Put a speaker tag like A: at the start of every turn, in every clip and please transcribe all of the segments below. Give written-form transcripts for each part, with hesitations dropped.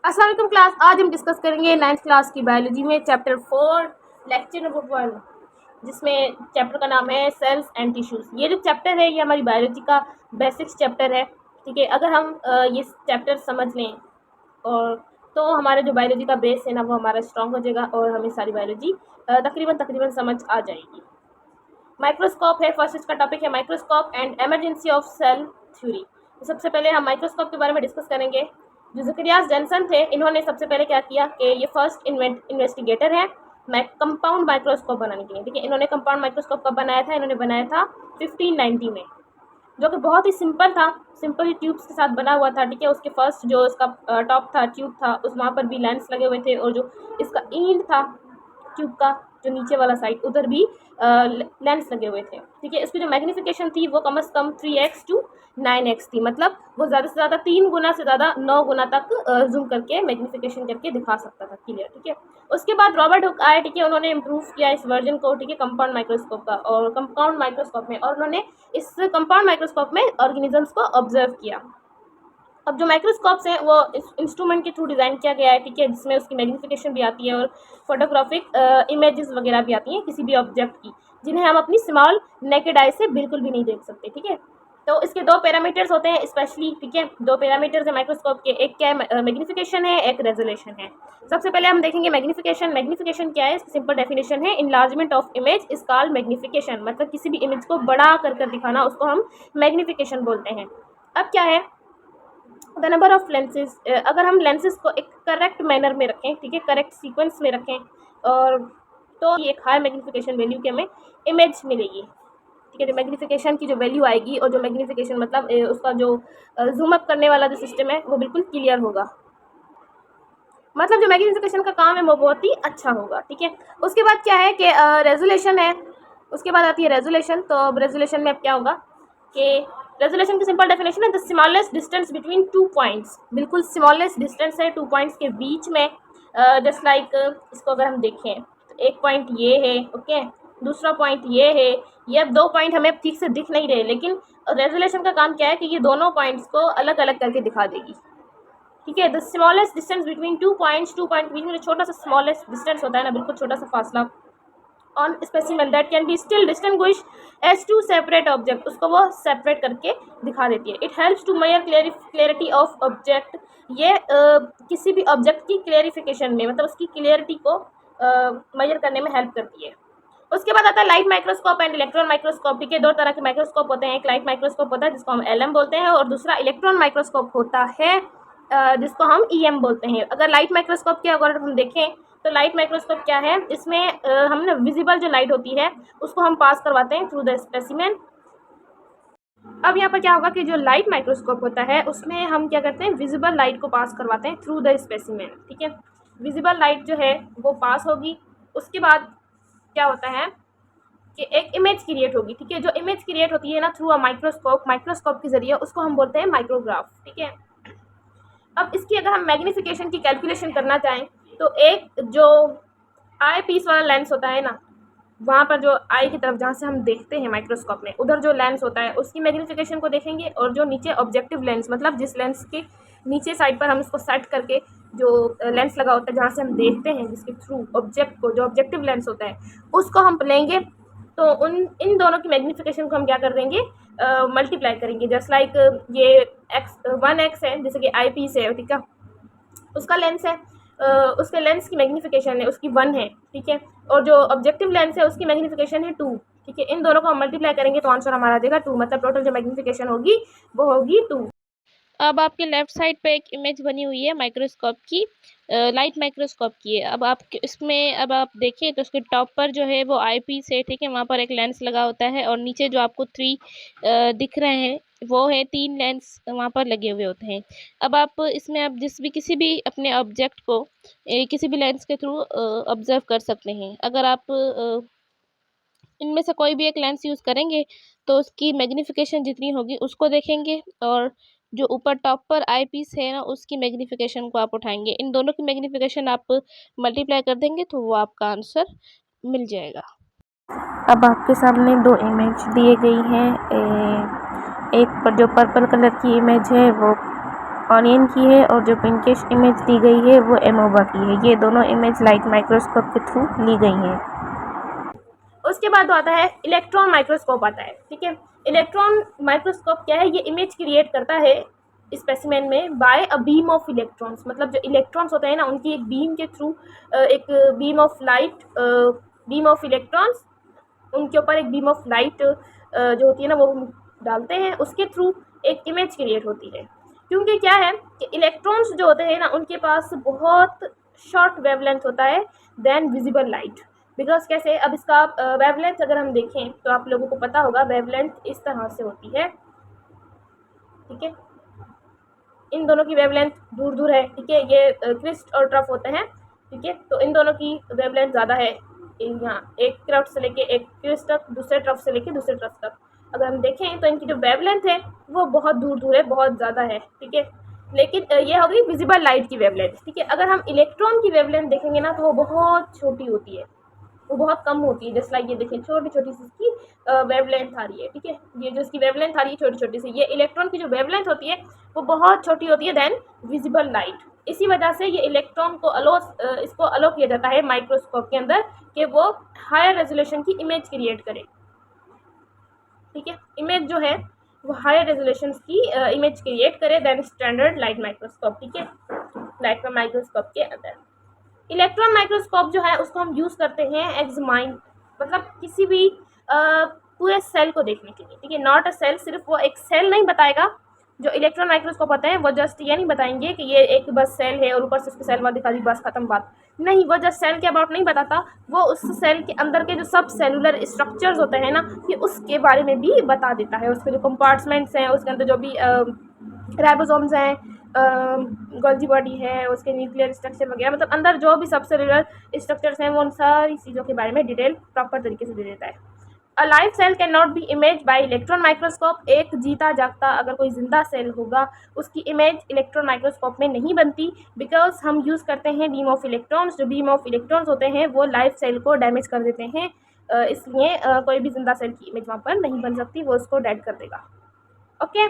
A: अस्सलाम वालेकुम क्लास। आज हम डिस्कस करेंगे 9th क्लास की बायोलॉजी में चैप्टर 4 लेक्चर नंबर 1, जिसमें चैप्टर का नाम है सेल्स एंड टिश्यूज़। ये जो चैप्टर है ये हमारी बायोलॉजी का बेसिक्स चैप्टर है। ठीक है, अगर हम ये चैप्टर समझ लें और तो हमारा जो बायोलॉजी का बेस है ना वो हमारा स्ट्रॉन्ग हो जाएगा और हमें सारी बायोलॉजी तकरीबन समझ आ जाएगी। माइक्रोस्कोप है, फर्स्ट इसका टॉपिक है microscope and emergency of cell theory. तो सबसे पहले हम माइक्रोस्कोप के बारे में डिस्कस करेंगे। जो ज़करियास जेनसन थे, इन्होंने सबसे पहले क्या किया कि ये फर्स्ट इन्वेस्टिगेटर है कंपाउंड माइक्रोस्कोप बनाने के लिए। ठीक है, इन्होंने कंपाउंड माइक्रोस्कोप कब बनाया था? इन्होंने बनाया था 1590 में, जो कि बहुत ही सिंपल था, सिंपल ही ट्यूब्स के साथ बना हुआ था। ठीक है, उसके फर्स्ट जो उसका टॉप था, ट्यूब था, उस वहाँ पर भी लेंस लगे हुए थे, और जो इसका एंड था ट्यूब का, जो नीचे वाला साइड, उधर भी लेंस लगे हुए थे। ठीक है, इसकी जो मैग्नीफिकेशन थी वो कम से कम 3x to 9x थी, मतलब वो ज़्यादा से ज़्यादा 3 गुना से ज़्यादा 9 गुना तक जूम करके मैग्नीफिकेशन करके दिखा सकता था क्लियर। ठीक है, उसके बाद रॉबर्ट हुक आए। ठीक है, उन्होंने इम्प्रूव किया इस वर्जन को, ठीक है, कंपाउंड माइक्रोस्कोप का, और कंपाउंड माइक्रोस्कोप में, और उन्होंने इस कंपाउंड माइक्रोस्कोप में ऑर्गेनिजम्स को ऑब्जर्व किया। अब जो माइक्रोस्कोप्स हैं वो इस इंस्ट्रूमेंट के थ्रू डिज़ाइन किया गया है। ठीक है, जिसमें उसकी मैग्नीफिकेशन भी आती है और फोटोग्राफिक इमेजेस वगैरह भी आती हैं किसी भी ऑब्जेक्ट की, जिन्हें हम अपनी स्मॉल नेकेड आई से बिल्कुल भी नहीं देख सकते। ठीक है, तो इसके 2 पैरामीटर्स होते हैं स्पेशली। ठीक है, 2 पैरामीटर्स है माइक्रोस्कोप के, एक क्या है मैग्नीफिकेशन है, एक रेजोल्यूशन है। सबसे पहले हम देखेंगे मैग्नीफिकेशन। मैग्नीफिकेशन क्या है? सिंपल डेफिनेशन है, enlargement of image is called magnification. मतलब किसी भी इमेज को बड़ा कर दिखाना, उसको हम मैग्नीफिकेशन बोलते हैं। अब क्या है द नंबर ऑफ लेंसेज। अगर हम लेंसेज को एक करेक्ट मैनर में रखें, ठीक है, करेक्ट सीक्वेंस में रखें, और तो ये एक हाई मैग्नीफिकेशन वैल्यू की हमें इमेज मिलेगी। ठीक है, जो मैग्नीफिकेशन की जो वैल्यू आएगी, और जो मैग्नीफिकेशन मतलब उसका जो जूम अप करने वाला जो सिस्टम है वो बिल्कुल क्लियर होगा, मतलब जो मैग्नीफिकेशन का काम है वो बहुत ही अच्छा होगा। ठीक है, उसके बाद क्या है कि रेजोल्यूशन है, उसके बाद आती है रेजोल्यूशन। तो अब रेजोल्यूशन में अब क्या होगा कि रेजोल्यूशन की सिंपल डेफिनेशन है the smallest distance between 2 points. बिल्कुल स्मॉलेस्ट डिस्टेंस है 2 पॉइंट्स के बीच में। जस्ट लाइक इसको अगर हम देखें तो एक पॉइंट ये है, ओके, दूसरा पॉइंट ये है। ये अब 2 पॉइंट हमें ठीक से दिख नहीं रहे, लेकिन रेजोल्यूशन का काम क्या है कि ये दोनों पॉइंट्स को अलग अलग करके दिखा देगी। ठीक है, the smallest distance between 2 points, 2 point के बीच में जो छोटा सा स्मॉलेस्ट डिस्टेंस होता है ना, बिल्कुल छोटा सा फासला on specimen that can be still distinguish as to separate object, उसको वो सेपरेट करके दिखा देती है। It helps to measure clarity of object. ये किसी भी ऑब्जेक्ट की क्लियरिफिकेशन में, मतलब उसकी क्लियरिटी को मेजर करने में हेल्प करती है। उसके बाद आता है light microscope and electron microscope. ठीक है, 2 तरह के माइक्रोस्कोप होते हैं, एक लाइट माइक्रोस्कोप होता है जिसको हम एलएम बोलते हैं, और दूसरा इलेक्ट्रॉन माइक्रोस्कोप होता है जिसको हम ईएम बोलते हैं। अगर लाइट माइक्रोस्कोप की अगर हम देखें तो लाइट माइक्रोस्कोप क्या है, इसमें हम ना विजिबल जो लाइट होती है उसको हम पास करवाते हैं थ्रू द स्पेसिमेन। अब यहाँ पर क्या होगा कि जो लाइट माइक्रोस्कोप होता है उसमें हम क्या करते हैं, विजिबल लाइट को पास करवाते हैं थ्रू द स्पेसिमेन। ठीक है, विजिबल लाइट जो है वो पास होगी, उसके बाद क्या होता है कि एक इमेज क्रिएट होगी। ठीक है, जो इमेज क्रिएट होती है ना थ्रू अ माइक्रोस्कोप, माइक्रोस्कोप के जरिए, उसको हम बोलते हैं माइक्रोग्राफ। ठीक है, अब इसकी अगर हम मैग्नीफिकेशन की कैलकुलेशन करना चाहें तो एक जो आई पीस वाला लेंस होता है ना, वहाँ पर जो आई की तरफ जहाँ से हम देखते हैं माइक्रोस्कोप में, उधर जो लेंस होता है उसकी मैग्नीफिकेशन को देखेंगे, और जो नीचे ऑब्जेक्टिव लेंस, मतलब जिस लेंस के नीचे साइड पर हम इसको सेट करके जो लेंस लगा होता है जहाँ से हम देखते हैं, जिसके थ्रू ऑब्जेक्ट को, जो ऑब्जेक्टिव लेंस होता है उसको हम लेंगे, तो इन दोनों की मैग्नीफिकेशन को हम क्या कर देंगे, मल्टीप्लाई करेंगे। जस्ट लाइक ये एक्स 1x है, जैसे कि आई पीस है, ठीक है, उसका लेंस है, उसके लेंस की मैग्नीफिकेशन है उसकी 1 है। ठीक है, और जो ऑब्जेक्टिव लेंस है उसकी मैग्नीफिकेशन है 2। ठीक है, इन दोनों को हम मल्टीप्लाई करेंगे तो आंसर हमारा आ जाएगा 2, मतलब टोटल जो मैग्नीफिकेशन होगी वो होगी 2। अब आपके लेफ्ट साइड पे एक इमेज बनी हुई है माइक्रोस्कोप की, लाइट माइक्रोस्कोप की है। अब आप इसमें अब आप देखिए तो उसके टॉप पर जो है वो आई पीस है। ठीक है, वहाँ पर एक लेंस लगा होता है, और नीचे जो आपको 3 दिख रहे हैं वो है 3 लेंस वहाँ पर लगे हुए होते हैं। अब आप इसमें आप किसी भी अपने ऑब्जेक्ट को किसी भी लेंस के थ्रू ऑब्जर्व कर सकते हैं। अगर आप इनमें से कोई भी एक लेंस यूज़ करेंगे तो उसकी मैग्नीफिकेशन जितनी होगी उसको देखेंगे, और जो ऊपर टॉप पर आई पीस है ना उसकी मैग्नीफिकेशन को आप उठाएंगे, इन दोनों की मैग्नीफिकेशन आप मल्टीप्लाई कर देंगे तो वो आपका आंसर मिल जाएगा। अब आपके सामने 2 इमेज दिए गई हैं। एक पर जो पर्पल कलर की इमेज है वो
B: ऑनियन की है और जो पिंकिश इमेज दी गई है वो एमोबा की है। ये दोनों इमेज लाइट माइक्रोस्कोप के थ्रू ली गई हैं।
A: उसके बाद आता है इलेक्ट्रॉन माइक्रोस्कोप आता है। ठीक है, इलेक्ट्रॉन माइक्रोस्कोप क्या है? ये इमेज क्रिएट करता है स्पेसिमेन में by a beam of electrons, मतलब जो इलेक्ट्रॉन्स होते हैं ना उनकी एक बीम के थ्रू, एक beam of light, beam of electrons, उनके ऊपर एक बीम ऑफ लाइट जो होती है ना वो डालते हैं, उसके थ्रू एक इमेज क्रिएट होती है। क्योंकि क्या है कि इलेक्ट्रॉन्स जो होते हैं ना उनके पास बहुत शॉर्ट वेवलेंथ होता है देन विजिबल लाइट। बिकॉज कैसे, अब इसका वेवलेंथ अगर हम देखें तो आप लोगों को पता होगा वेवलेंथ इस तरह से होती है। ठीक है, इन दोनों की वेवलेंथ दूर दूर है। ठीक है, ये क्रिस्ट और ट्रफ होते हैं। ठीक है, तो इन दोनों की वेवलेंथ ज़्यादा है। यहाँ एक ट्रफ से लेके एक क्रिस्ट तक, दूसरे ट्रफ से लेके दूसरे ट्रफ तक अगर हम देखें तो इनकी जो वेवलेंथ है वो बहुत दूर दूर है, बहुत ज़्यादा है। ठीक है, लेकिन ये हो गई विजिबल लाइट की वेवलेंथ। ठीक है, अगर हम इलेक्ट्रॉन की वेवलेंथ देखेंगे ना तो वो बहुत छोटी होती है, वो बहुत कम होती है। जस्ट लाइक ये देखिए छोटी छोटी सी इसकी वेवलेंथ आ रही है। ठीक है, ये जो इसकी वेवलेंथ आ रही है छोटी छोटी सी, ये इलेक्ट्रॉन की जो वेवलेंथ होती है वो बहुत छोटी होती है देन विजिबल लाइट। इसी वजह से ये इलेक्ट्रॉन को इसको अलो किया जाता है माइक्रोस्कोप के अंदर कि वो हायर रेजोल्यूशन की इमेज क्रिएट करे। ठीक है, इमेज जो है वो हायर रेजोल्यूशन की इमेज क्रिएट करे देन स्टैंडर्ड लाइट माइक्रोस्कोप। ठीक है, लाइट माइक्रोस्कोप के अंदर इलेक्ट्रॉन माइक्रोस्कोप जो है उसको हम यूज़ करते हैं एग्जामाइन, मतलब किसी भी पूरे सेल को देखने के लिए। ठीक है, नॉट अ सेल, सिर्फ वो एक सेल नहीं बताएगा। जो इलेक्ट्रॉन माइक्रोस्कोप होते हैं वो जस्ट ये नहीं बताएंगे कि ये एक बस सेल है और ऊपर से उसकी सेल वाल दिखा दी, बस खत्म बात। नहीं, वो जस्ट सेल के अबाउट नहीं बताता, वो उस सेल के अंदर के जो सब सेलुलर स्ट्रक्चर्स होते हैं ना ये उसके बारे में भी बता देता है। उसके जो कंपार्टमेंट्स हैं, उसके अंदर जो भी राइबोसोम्स हैं, गोल्जी बॉडी है, उसके न्यूक्लियर स्ट्रक्चर वगैरह, मतलब अंदर जो भी सब सेलुलर स्ट्रक्चर्स हैं वो उन सारी चीज़ों के बारे में डिटेल प्रॉपर तरीके से दे देता है। A live cell can not be image by electron microscope. एक जीता जागता अगर कोई जिंदा सेल होगा उसकी इमेज इलेक्ट्रॉन माइक्रोस्कोप में नहीं बनती, बिकॉज हम यूज़ करते हैं बीम ऑफ इलेक्ट्रॉन्स। जो बीम ऑफ इलेक्ट्रॉन्स होते हैं वो लाइव सेल को डैमेज कर देते हैं, इसलिए कोई भी जिंदा सेल की इमेज वहाँ पर नहीं बन सकती, वो उसको डेड कर देगा। ओके,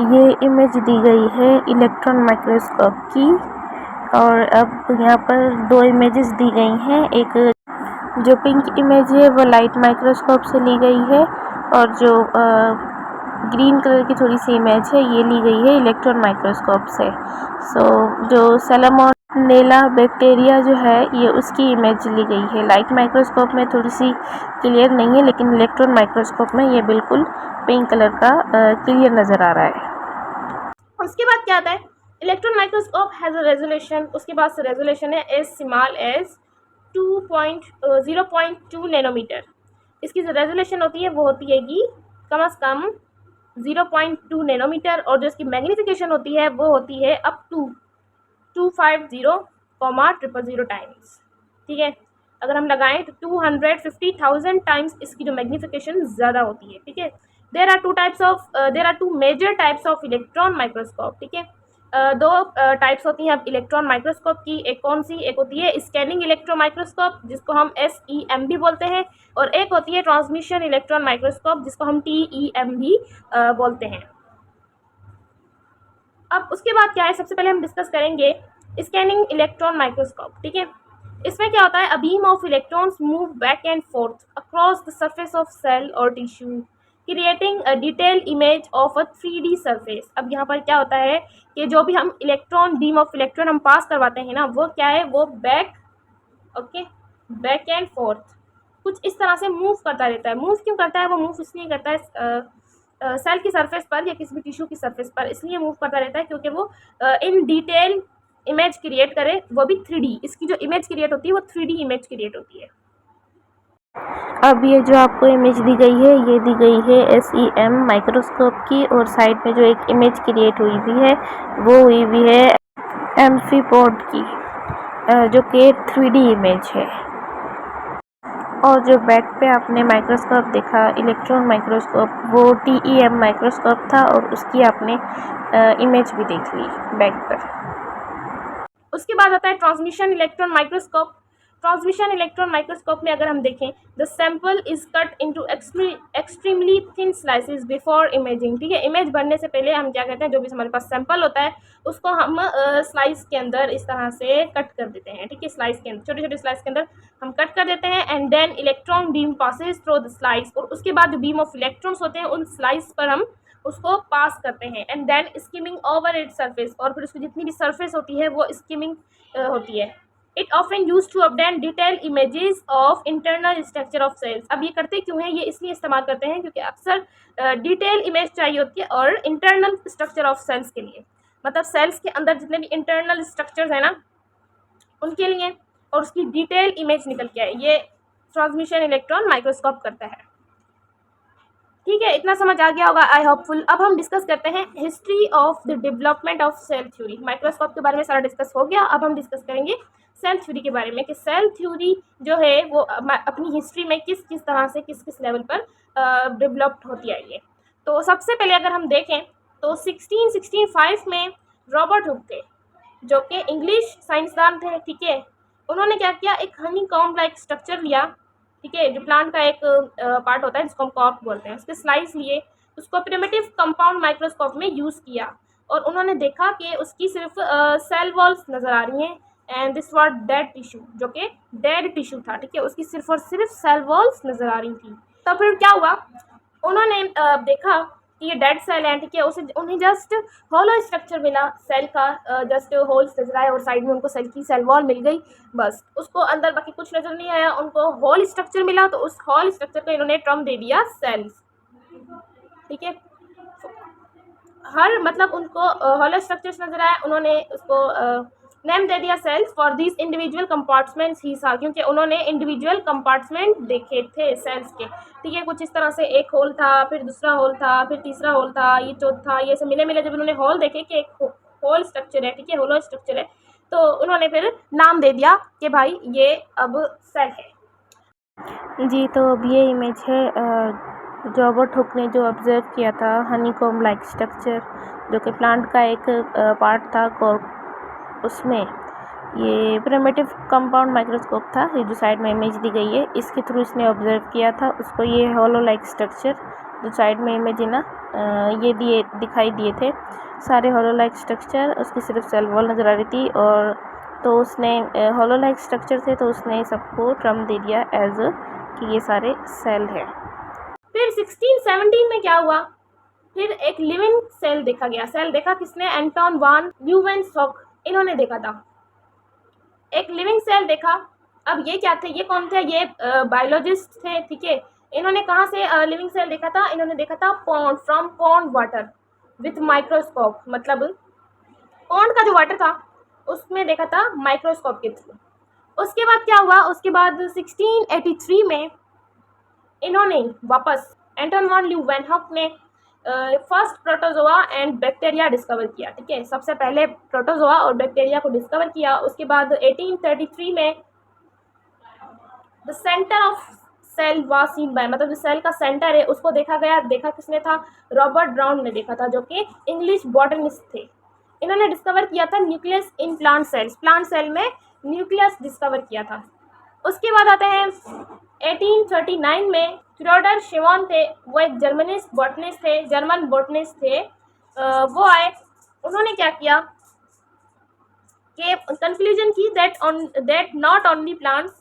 B: ये इमेज दी गई है इलेक्ट्रॉन माइक्रोस्कोप की और अब यहाँ पर दो इमेजेस दी गई हैं। एक जो पिंक इमेज है वो लाइट माइक्रोस्कोप से ली गई है और जो ग्रीन कलर की थोड़ी सी इमेज है ये ली गई है इलेक्ट्रॉन माइक्रोस्कोप से। जो सैल्मोनेला बैक्टीरिया जो है ये उसकी इमेज ली गई है। लाइट माइक्रोस्कोप में थोड़ी सी क्लियर नहीं है, लेकिन इलेक्ट्रॉन माइक्रोस्कोप में ये बिल्कुल पिंक कलर का क्लियर नज़र आ रहा है।
A: उसके बाद क्या आता है, electron microscope has a resolution. उसके पास रेजोल्यूशन है एज स्मॉल एज 0.2 नैनोमीटर। इसकी जो रेजोल्यूशन होती है वो होती है कि कम से कम 0.2 नैनोमीटर, और जो इसकी मैग्नीफिकेशन होती है वो होती है अप टू 250,000 टाइम्स। ठीक है, अगर हम लगाएं तो 250,000 टाइम्स इसकी जो मैग्नीफिकेशन ज़्यादा होती है। ठीक है, there are two major types of electron microscope. ठीक है, दो टाइप्स होती हैं अब इलेक्ट्रॉन माइक्रोस्कोप की। एक कौन सी? एक होती है स्कैनिंग इलेक्ट्रॉन माइक्रोस्कोप जिसको हम SEM भी बोलते हैं, और एक होती है ट्रांसमिशन इलेक्ट्रॉन माइक्रोस्कोप जिसको हम TEM भी बोलते हैं। अब उसके बाद क्या है, सबसे पहले हम डिस्कस करेंगे स्कैनिंग इलेक्ट्रॉन माइक्रोस्कोप। ठीक है, इसमें क्या होता है, a beam of electrons move back and forth across the surface of cell और tissue creating a detailed image of a 3D surface. अब यहाँ पर क्या होता है कि जो भी हम बीम ऑफ इलेक्ट्रॉन हम पास करवाते हैं ना वो क्या है, वो बैक एंड फोर्थ कुछ इस तरह से मूव करता रहता है। मूव क्यों करता है? वो मूव इसलिए करता है सेल की सरफेस पर या किसी भी टिश्यू की सरफेस पर इसलिए मूव करता रहता है क्योंकि वो इन डिटेल इमेज क्रिएट करे, वो भी 3D। इसकी जो इमेज क्रिएट होती है वो 3D इमेज क्रिएट होती है।
B: अब ये जो आपको इमेज दी गई है ये दी गई है SEM माइक्रोस्कोप की, और साइड में जो एक इमेज क्रिएट हुई हुई है वो हुई हुई है एम्फीपोड की, जो कि 3D इमेज है। और जो बैक पे आपने माइक्रोस्कोप देखा इलेक्ट्रॉन माइक्रोस्कोप वो TEM माइक्रोस्कोप था और उसकी आपने इमेज भी देख ली बैक पर।
A: उसके बाद आता है transmission electron microscope. Transmission electron microscope में अगर हम देखें, the sample is cut into extremely thin slices before imaging. ठीक है, इमेज बनने से पहले हम क्या कहते हैं, जो भी हमारे पास सैंपल होता है उसको हम स्लाइस के अंदर इस तरह से कट कर देते हैं। ठीक है, स्लाइस के अंदर, छोटे छोटे स्लाइस के अंदर हम कट कर देते हैं। And then electron beam passes through the slice, और उसके बाद जो बीम ऑफ इलेक्ट्रॉन्स होते हैं उन स्लाइस पर हम उसको पास करते हैं। And then skimming over it surface, और फिर उसकी जितनी भी सरफेस होती है वो स्किमिंग होती है। It often use to obtain detail images of internal structure of cells. अब ये करते क्यों हैं, ये इसलिए इस्तेमाल करते हैं क्योंकि अक्सर डिटेल इमेज चाहिए होती है और इंटरनल स्ट्रक्चर ऑफ सेल्स के लिए, मतलब सेल्स के अंदर जितने भी इंटरनल स्ट्रक्चर्स हैं ना उनके लिए, और उसकी डिटेल इमेज निकल के आए, ये ट्रांसमिशन इलेक्ट्रॉन माइक्रोस्कोप करता है। ठीक है, इतना समझ आ गया होगा आई होपफुल। अब हम डिस्कस करते हैं history of the development of cell theory. Microscope के बारे में सारा डिस्कस हो गया, अब हम डिस्कस करेंगे सेल थ्योरी के बारे में कि सेल थ्योरी जो है वो अपनी हिस्ट्री में किस किस तरह से किस किस लेवल पर डेवलप्ड होती आई है। तो सबसे पहले अगर हम देखें तो 1665 में रॉबर्ट हुक थे, जो कि इंग्लिश साइंसदान थे। ठीक है, उन्होंने क्या किया, एक हनी कॉम्ब लाइक स्ट्रक्चर लिया। ठीक है, जो प्लांट का एक पार्ट होता है जिसको हम कॉर्क बोलते हैं, उसके स्लाइस लिए, उसको प्रिमिटिव कंपाउंड माइक्रोस्कोप में यूज़ किया, और उन्होंने देखा कि उसकी सिर्फ सेल वॉल्स नज़र आ रही हैं। And this was dead tissue, जो कि डेड टिश्यू था। ठीक है, उसकी सिर्फ और सिर्फ सेल वॉल्स नज़र आ रही थी। तो फिर क्या हुआ, उन्होंने देखा कि ये डेड सेल है। ठीक है, उसे उन्हें जस्ट हॉलो स्ट्रक्चर मिला सेल का, जस्ट होल्स नजर आए और साइड में उनको सेल की सेल वॉल मिल गई, बस उसको अंदर बाकी कुछ नज़र नहीं आया, उनको होल स्ट्रक्चर मिला, तो उस होल स्ट्रक्चर को इन्होंने टर्म दे दिया सेल्स। ठीक है, हर मतलब उनको हॉलो स्ट्रक्चर्स नजर आया, उन्होंने उसको नेम दे दिया cells for this individual compartments ही था, क्योंकि उन्होंने इंडिविजुअल कंपार्टमेंट देखे थे सेल्स के। ठीक है, कुछ इस तरह से एक होल था, फिर दूसरा होल था, फिर तीसरा होल था, ये चौथा, ये सब मिले मिले जब उन्होंने होल देखे कि एक होल स्ट्रक्चर है, ठीक है, होलो स्ट्रक्चर है, तो उन्होंने फिर नाम दे दिया कि भाई ये अब सेल है।
B: जी, तो अब ये इमेज है रॉबर्ट हुक ने जो ऑब्जर्व किया था हनीकॉम्ब लाइक स्ट्रक्चर, जो कि प्लांट का एक पार्ट था कॉर्क, उसमें ये प्रिमिटिव कंपाउंड माइक्रोस्कोप था, ये जो साइड में इमेज दी गई है इसके थ्रू इसने ऑब्जर्व किया था उसको। ये हॉलो लाइक स्ट्रक्चर जो साइड में इमेज है ना, ये दिखाई दिए थे सारे हॉलो लाइक स्ट्रक्चर, उसकी सिर्फ सेल वॉल नज़र आ रही थी, और तो उसने हॉलो लाइक स्ट्रक्चर थे तो उसने सबको टर्म दे दिया एज कि ये सारे सेल है।
A: फिर 1617 में क्या हुआ, फिर एक लिविंग सेल देखा गया। सेल देखा किसने, एंटोन वान ल्यूवेंसॉक, इन्होंने देखा था एक लिविंग सेल देखा। अब ये क्या थे, ये कौन थे, ये बायोलॉजिस्ट थे। ठीक है, इन्होंने कहाँ से लिविंग सेल देखा था, इन्होंने देखा था pond, from pond water with microscope, मतलब पॉन्ड का जो वाटर था उसमें देखा था माइक्रोस्कोप के थ्रू। उसके बाद क्या हुआ, उसके बाद 1683 में इन्होंने वापस एंटोन वान ल्यूवेंहोक ने first protozoa and bacteria discover किया। ठीक है, सबसे पहले प्रोटोजोआ और बैक्टीरिया को डिस्कवर किया। उसके बाद 1833 में the center of cell was seen by, मतलब जो सेल का सेंटर है उसको देखा गया। देखा किसने था, रॉबर्ट ब्राउन ने देखा था, जो कि इंग्लिश बॉटनिस्ट थे। इन्होंने डिस्कवर किया था nucleus in plant cells, plant cell में न्यूक्लियस डिस्कवर किया था। उसके बाद आते हैं 1839 में थ्योडर शेवान थे, वो एक जर्मनिस्ट बॉटनिस्ट थे, जर्मन बॉटनिस्ट थे। वो आए, उन्होंने क्या किया कि कंक्लूजन की दैट नॉट ओनली प्लांट्स,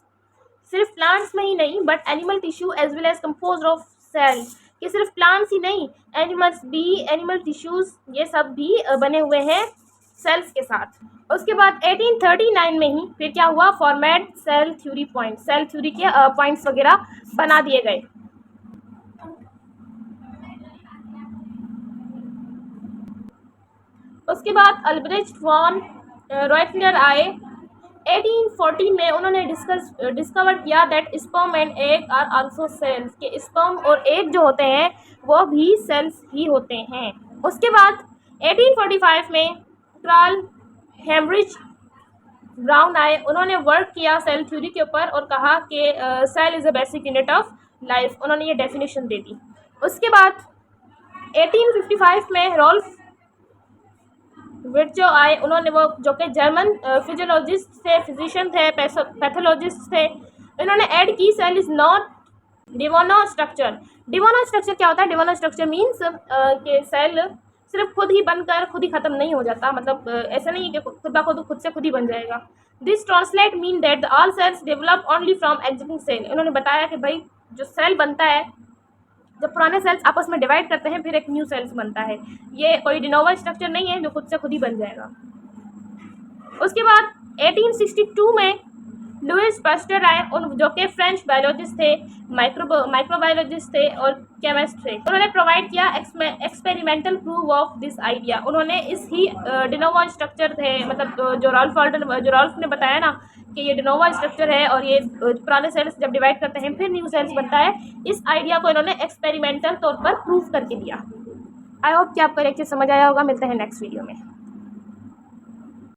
A: सिर्फ प्लांट्स में ही नहीं but animal tissue as well as composed of cell, कि सिर्फ प्लांट्स ही नहीं, एनिमल्स भी, एनिमल टिश्यूज ये सब भी बने हुए हैं सेल्स के साथ। उसके बाद 1839 में ही फिर क्या हुआ, format cell theory point, cell theory के पॉइंट्स वगैरह बना दिए गए। उसके बाद अल्ब्रेcht वॉन रॉयटलर आए 1840 में, उन्होंने डिस्कवर किया that sperm and egg are also cells, के स्पर्म और एग जो होते हैं वो भी सेल्स ही होते हैं। उसके बाद 1845 में कार्ल हेनरिच ब्राउन आए, उन्होंने वर्क किया सेल थ्योरी के ऊपर और कहा कि cell is a basic unit of life, उन्होंने ये डेफिनेशन दे दी। उसके बाद 1855 में विर्चो आए, उन्होंने वो जो कि जर्मन फिजियोलॉजिस्ट थे, फिजिशियन थे, पैथोलॉजिस्ट थे, इन्होंने ऐड की cell is not de novo structure. De novo structure क्या होता है? डिवोनो स्ट्रक्चर मीन्स कि सेल सिर्फ खुद ही बनकर खुद ही ख़त्म नहीं हो जाता, मतलब ऐसा नहीं है कि खुद से खुद ही बन जाएगा। This translate mean that all cells develop only from existing cell. इन्होंने बताया कि भाई जो सेल बनता है, जब पुराने सेल्स आपस में डिवाइड करते हैं फिर एक न्यू सेल्स बनता है, ये कोई डिनोवल स्ट्रक्चर नहीं है जो खुद से खुद ही बन जाएगा। उसके बाद 1862 में लुइस पास्टर आए, उन जो कि फ्रेंच बायोलॉजिस्ट थे, माइक्रोबायोलॉजिस्ट थे और केमिस्ट थे। उन्होंने प्रोवाइड किया experimental proof of this idea. उन्होंने इस ही डिनोवा स्ट्रक्चर थे, मतलब जो रॉल्फ ने बताया ना कि ये डिनोवा स्ट्रक्चर है और ये पुराने सेल्स जब डिवाइड करते हैं फिर न्यू सेल्स बनता है, इस आइडिया को इन्होंने एक्सपेरिमेंटल तौर पर प्रूफ करके दिया। आई होप कि आपको लेक्चर समझ आया होगा। मिलते हैं नेक्स्ट वीडियो में।